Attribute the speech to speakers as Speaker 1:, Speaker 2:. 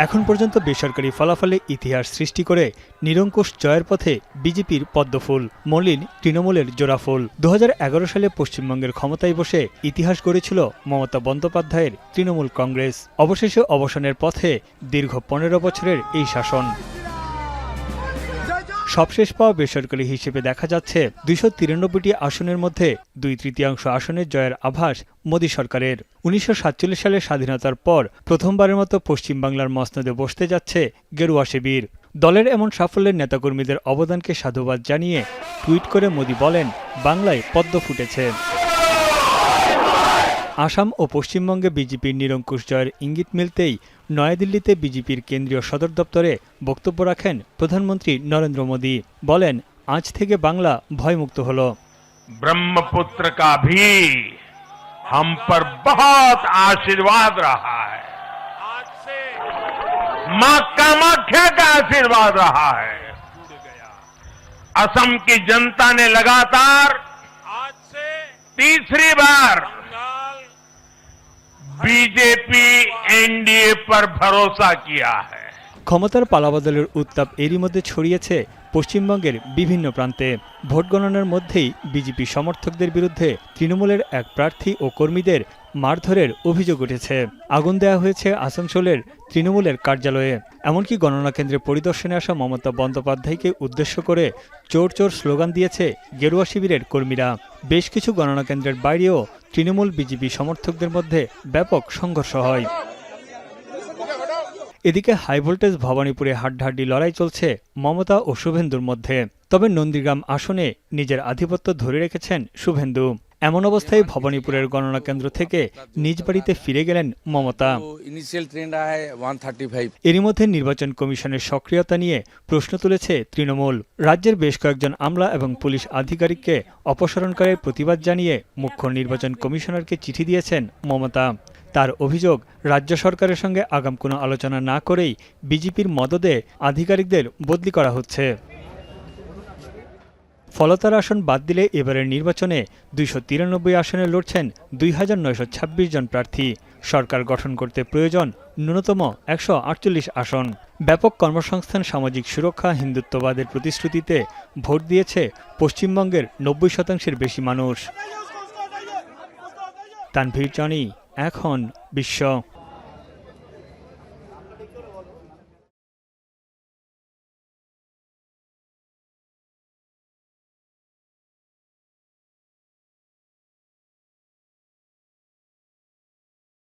Speaker 1: এখন পর্যন্ত বেসরকারি ফলাফলে ইতিহাস সৃষ্টি করে নিরঙ্কুশ জয়ের পথে বিজেপির পদ্মফুল, মলিন তৃণমূলের জোড়াফুল। 2011 সালে পশ্চিমবঙ্গের ক্ষমতায় বসে ইতিহাস গড়েছিল মমতা বন্দ্যোপাধ্যায়ের তৃণমূল কংগ্রেস। অবশেষে অবসানের পথে দীর্ঘ 15 বছরের এই শাসন। সবশেষ পাওয়া বেসরকারি হিসেবে দেখা যাচ্ছে 293টি আসনের মধ্যে 2/3 আসনের জয়ের আভাস মোদী সরকারের। 1947 সালে স্বাধীনতার পর প্রথমবারের মতো পশ্চিমবাংলার মসনদে বসতে যাচ্ছে গেরুয়া শিবির। দলের এমন সাফল্যের নেতাকর্মীদের অবদানকে সাধুবাদ জানিয়ে টুইট করে মোদী বলেন, বাংলায় পদ্ম ফুটেছে। আসাম ও পশ্চিমবঙ্গে বিজেপির নিরঙ্কুশ জয়ের ইঙ্গিত মিলতেই নয়াদিল্লিতে বিজেপির কেন্দ্রীয় সদর দপ্তরে বক্তব্য রাখেন প্রধানমন্ত্রী নরেন্দ্র মোদী। বলেন, আজ থেকে বাংলা ভয়মুক্ত হল।
Speaker 2: ब्रह्मपुत्र का भी हम पर बहुत आशीर्वाद रहा है। मां कामाख्या का आशीर्वाद रहा है। असम की जनता ने लगातार तीसरी बार बीजेपी एनडीए पर भरोसा किया है।
Speaker 1: ক্ষমতার পালাবদলের উত্তাপ এরই মধ্যে ছড়িয়েছে পশ্চিমবঙ্গের বিভিন্ন প্রান্তে। ভোট গণনার মধ্যেই বিজেপি সমর্থকদের বিরুদ্ধে তৃণমূলের এক প্রার্থী ও কর্মীদের মারধরের অভিযোগ উঠেছে। আগুন দেওয়া হয়েছে আসানসোলের তৃণমূলের কার্যালয়ে। এমনকি গণনা কেন্দ্রে পরিদর্শনে আসা মমতা বন্দ্যোপাধ্যায়কে উদ্দেশ্য করে চোর চোর স্লোগান দিয়েছে গেরুয়া শিবিরের কর্মীরা। বেশ কিছু গণনা কেন্দ্রের বাইরেও তৃণমূল বিজেপি সমর্থকদের মধ্যে ব্যাপক সংঘর্ষ হয়। এদিকে হাইভোল্টেজ ভবানীপুরে হাড্ডাহাড্ডি লড়াই চলছে মমতা ও শুভেন্দুর মধ্যে। তবে নন্দীগ্রাম আসনে নিজের আধিপত্য ধরে রেখেছেন শুভেন্দু। এমন অবস্থায় ভবানীপুরের গণনা কেন্দ্র থেকে নিজ বাড়িতে ফিরে গেলেন মমতা। এরই মধ্যে নির্বাচন কমিশনের সক্রিয়তা নিয়ে প্রশ্ন তুলেছে তৃণমূল। রাজ্যের বেশ কয়েকজন আমলা এবং পুলিশ আধিকারিককে অপসারণ করে প্রতিবাদ জানিয়ে মুখ্য নির্বাচন কমিশনারকে চিঠি দিয়েছেন মমতা। তার অভিযোগ, রাজ্য সরকারের সঙ্গে আগাম কোনো আলোচনা না করেই বিজেপির মদদে আধিকারিকদের বদলি করা হচ্ছে। ফলতার আসন বাদ দিলে এবারের নির্বাচনে 293 আসনে লড়ছেন 2926 জন প্রার্থী। সরকার গঠন করতে প্রয়োজন ন্যূনতম 148 আসন। ব্যাপক কর্মসংস্থান, সামাজিক সুরক্ষা, হিন্দুত্ববাদের প্রতিশ্রুতিতে ভোট দিয়েছে পশ্চিমবঙ্গের 90% বেশি মানুষ। তানভীর জনি, এখন বিশ্ব।